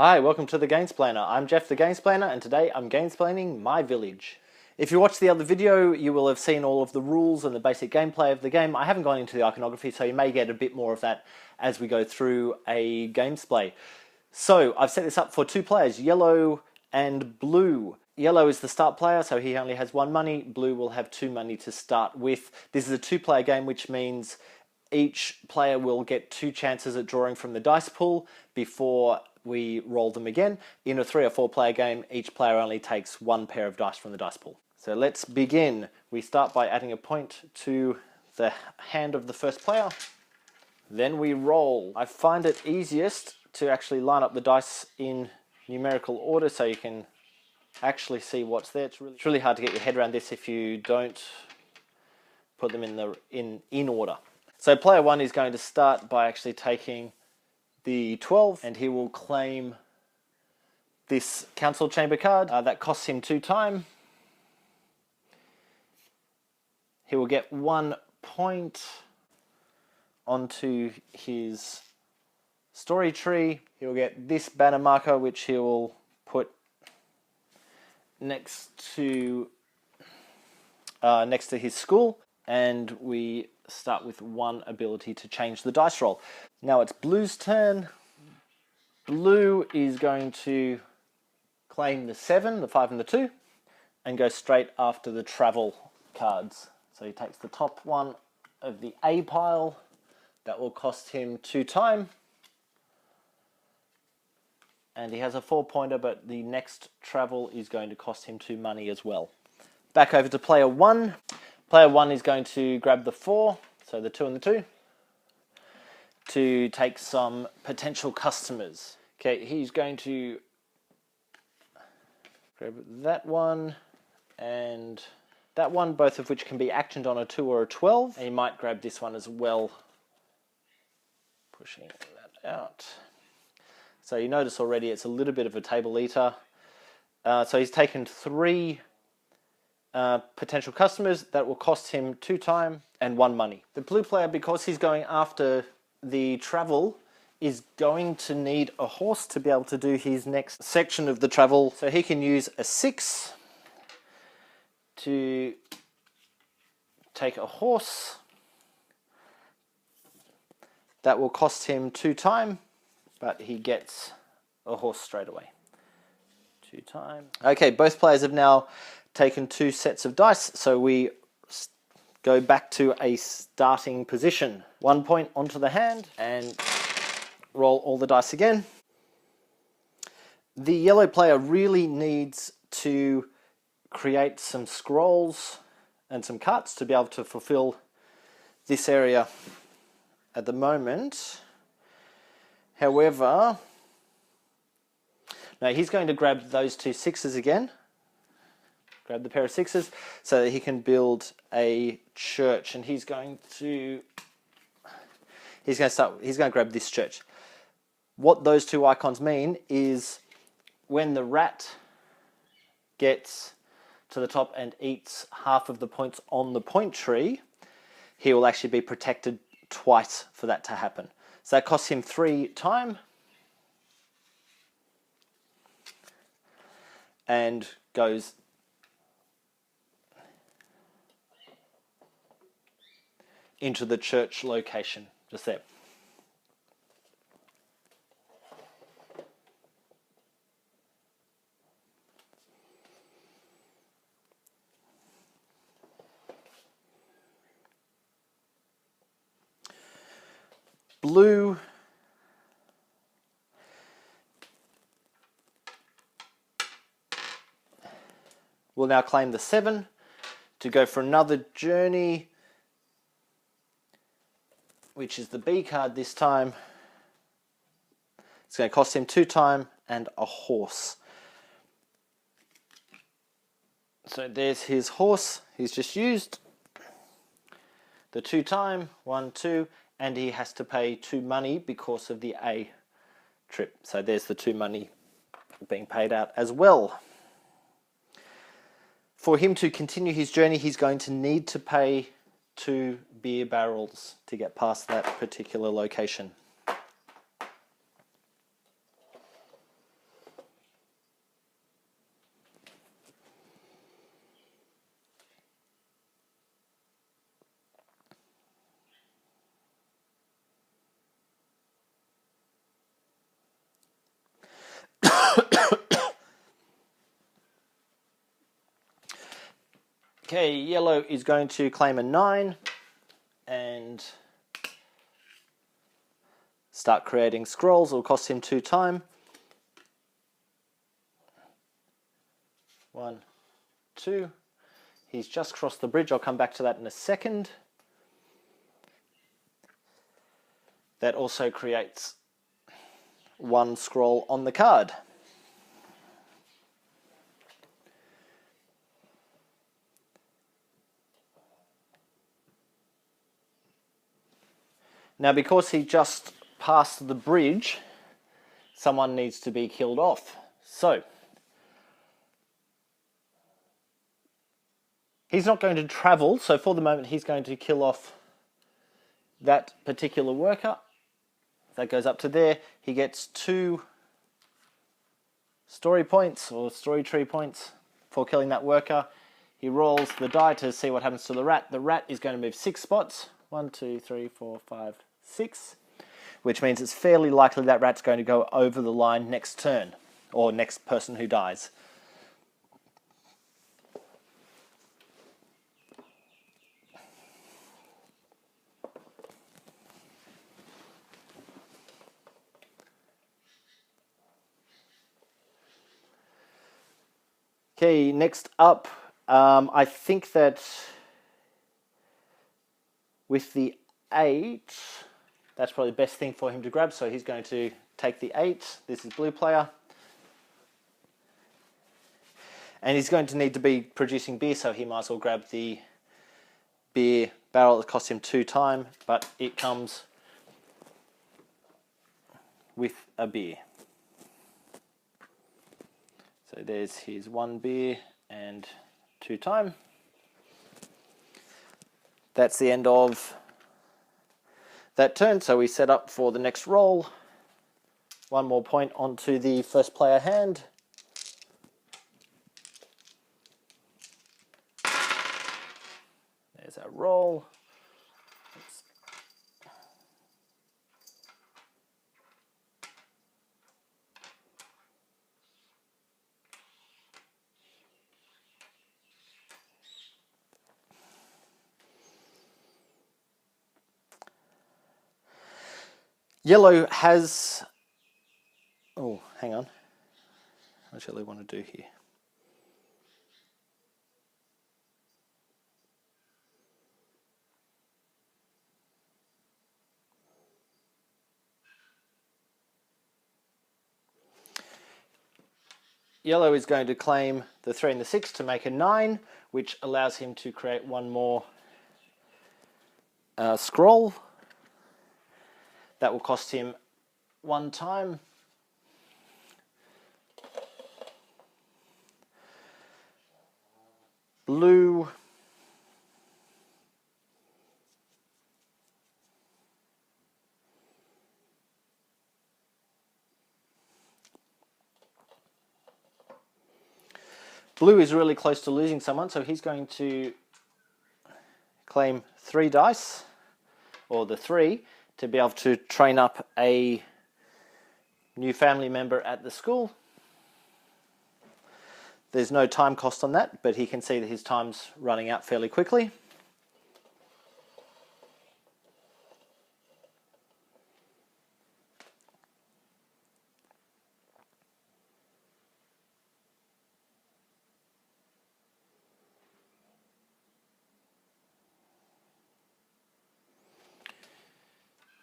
Hi, welcome to the Gamesplainer. I'm Jeff the Gamesplainer and today I'm gamesplaining my village. If you watched the other video, you will have seen all of the rules and the basic gameplay of the game. I haven't gone into the iconography, so you may get a bit more of that as we go through a gamesplay. So I've set this up for two players, yellow and blue. Yellow is the start player, so he only has 1 money. Blue will have 2 money to start with. This is a two-player game, which means each player will get 2 chances at drawing from the dice pool before we roll them again. In a 3 or 4 player game, each player only takes 1 pair of dice from the dice pool. So let's begin. We start by adding a point to the hand of the first player. Then we roll. I find it easiest to actually line up the dice in numerical order so you can actually see what's there. It's really hard to get your head around this if you don't put them in order. So player 1 is going to start by actually taking the 12, and he will claim this council chamber card. That costs him 2 time. He will get 1 point onto his story tree. He will get this banner marker, which he will put next to his school, and we start with 1 ability to change the dice roll. Now it's Blue's turn. Blue is going to claim the 7, the 5 and the 2, and go straight after the travel cards. So he takes the top one of the A pile. That will cost him 2 time. And he has a 4-pointer, but the next travel is going to cost him 2 money as well. Back over to player 1. Player 1 is going to grab the 4, so the 2 and the 2, to take some potential customers. Okay, he's going to grab that one and that one, both of which can be actioned on a 2 or a 12. And he might grab this one as well, pushing that out. So you notice already it's a little bit of a table eater. So he's taken 3 potential customers. That will cost him 2 time and 1 money. The blue player, because he's going after the travel, is going to need a horse to be able to do his next section of the travel. So he can use a 6 to take a horse. That will cost him 2 time, but he gets a horse straight away. 2 time. Okay, both players have now taken 2 sets of dice, so we go back to a starting position. 1 point onto the hand and roll all the dice again. The yellow player really needs to create some scrolls and some carts to be able to fulfill this area at the moment. However, now he's going to grab those 2 6s again. Grab the pair of 6s so that he can build a church, and he's going to grab this church. What those 2 icons mean is when the rat gets to the top and eats half of the points on the point tree, he will actually be protected twice for that to happen. So that costs him 3 time and goes into the church location, just there. Blue will now claim the 7 to go for another journey, which is the B card this time. It's going to cost him 2 time and a horse. So there's his horse he's just used. The 2 time, 1, 2, and he has to pay 2 money because of the A trip. So there's the 2 money being paid out as well. For him to continue his journey, he's going to need to pay 2 beer barrels to get past that particular location. Okay, yellow is going to claim a 9 and start creating scrolls. It'll cost him 2 time. 1, 2. He's just crossed the bridge. I'll come back to that in a second. That also creates 1 scroll on the card. Now, because he just passed the bridge, someone needs to be killed off. So, he's not going to travel, so for the moment he's going to kill off that particular worker. That goes up to there. He gets 2 story points, or story tree points, for killing that worker. He rolls the die to see what happens to the rat. The rat is going to move 6 spots. 1, 2, 3, 4, 5, 6. Which means it's fairly likely that rat's going to go over the line next turn, or next person who dies. Okay, next up, I think that with the 8, that's probably the best thing for him to grab, so he's going to take the 8. This is blue player. And he's going to need to be producing beer, so he might as well grab the beer barrel that costs him 2 time, but it comes with a beer. So there's his 1 beer and 2 time. That's the end of that turn, so we set up for the next roll. 1 more point onto the first player hand. There's our roll. Yellow has... Oh, hang on. What shall I want to do here? Yellow is going to claim the 3 and the 6 to make a 9, which allows him to create 1 more scroll. That will cost him 1 time. Blue is really close to losing someone, so he's going to claim 3 dice, or the 3, to be able to train up a new family member at the school. There's no time cost on that, but he can see that his time's running out fairly quickly.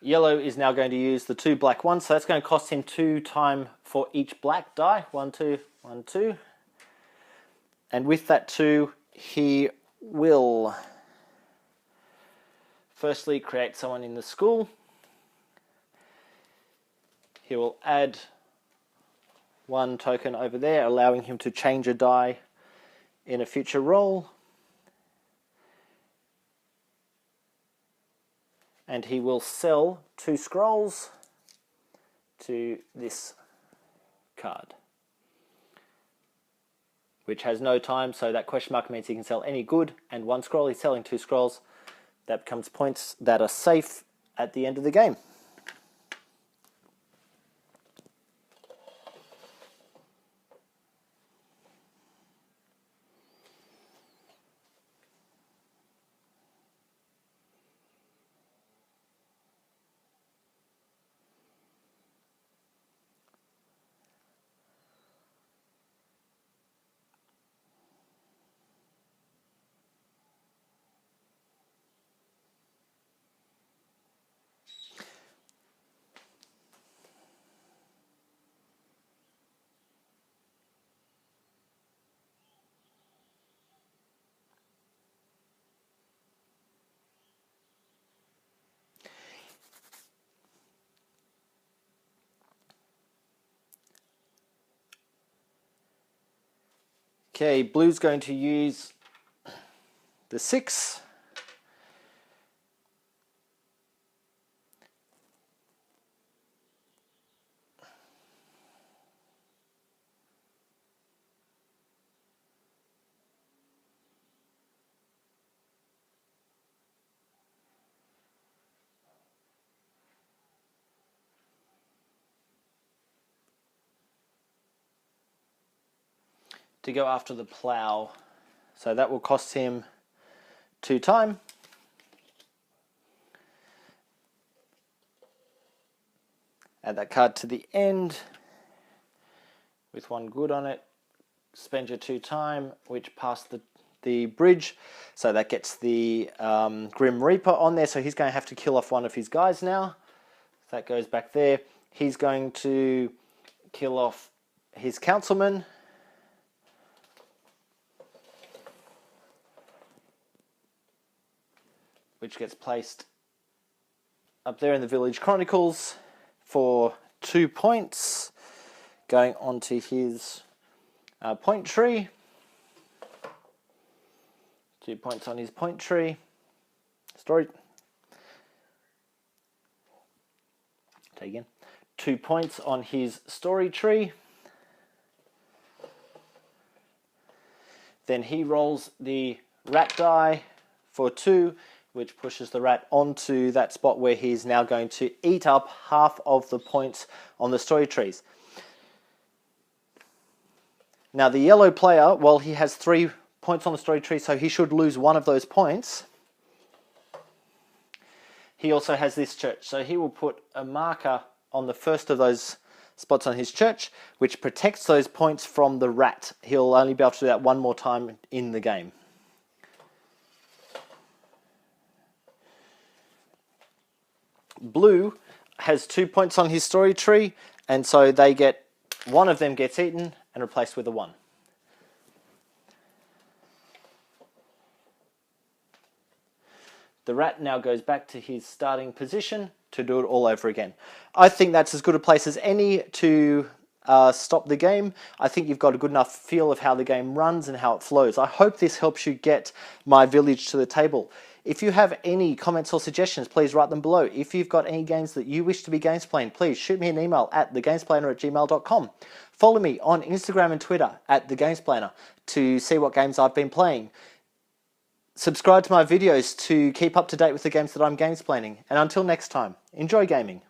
Yellow is now going to use the 2 black ones, so that's going to cost him 2 time for each black die. 1, 2, 1, 2. And with that 2, he will firstly create someone in the school. He will add 1 token over there, allowing him to change a die in a future roll. And he will sell 2 scrolls to this card, which has no time, so that question mark means he can sell any good and 1 scroll. He's selling 2 scrolls. That becomes points that are safe at the end of the game. Okay, blue's going to use the 6. To go after the plough. So that will cost him 2 time. Add that card to the end with 1 good on it. Spend your 2 time, which passed the bridge. So that gets the Grim Reaper on there. So he's going to have to kill off one of his guys now. That goes back there. He's going to kill off his councilman. Which gets placed up there in the Village Chronicles for 2 points. Going onto his point tree. 2 points on his point tree. Story. Take again. 2 points on his story tree. Then he rolls the rat die for 2. Which pushes the rat onto that spot where he's now going to eat up half of the points on the story trees. Now the yellow player, well, he has 3 points on the story tree, so he should lose 1 of those points. He also has this church, so he will put a marker on the first of those spots on his church, which protects those points from the rat. He'll only be able to do that 1 more time in the game. Blue has 2 points on his story tree, and so they get 1 of them gets eaten and replaced with a 1. The rat now goes back to his starting position to do it all over again. I think that's as good a place as any to stop the game. I think you've got a good enough feel of how the game runs and how it flows. I hope this helps you get my village to the table. If you have any comments or suggestions, please write them below. If you've got any games that you wish to be Gamesplayed, please shoot me an email at thegamesplainer@gmail.com. Follow me on Instagram and Twitter at thegamesplainer to see what games I've been playing. Subscribe to my videos to keep up to date with the games that I'm gamesplaining. And until next time, enjoy gaming.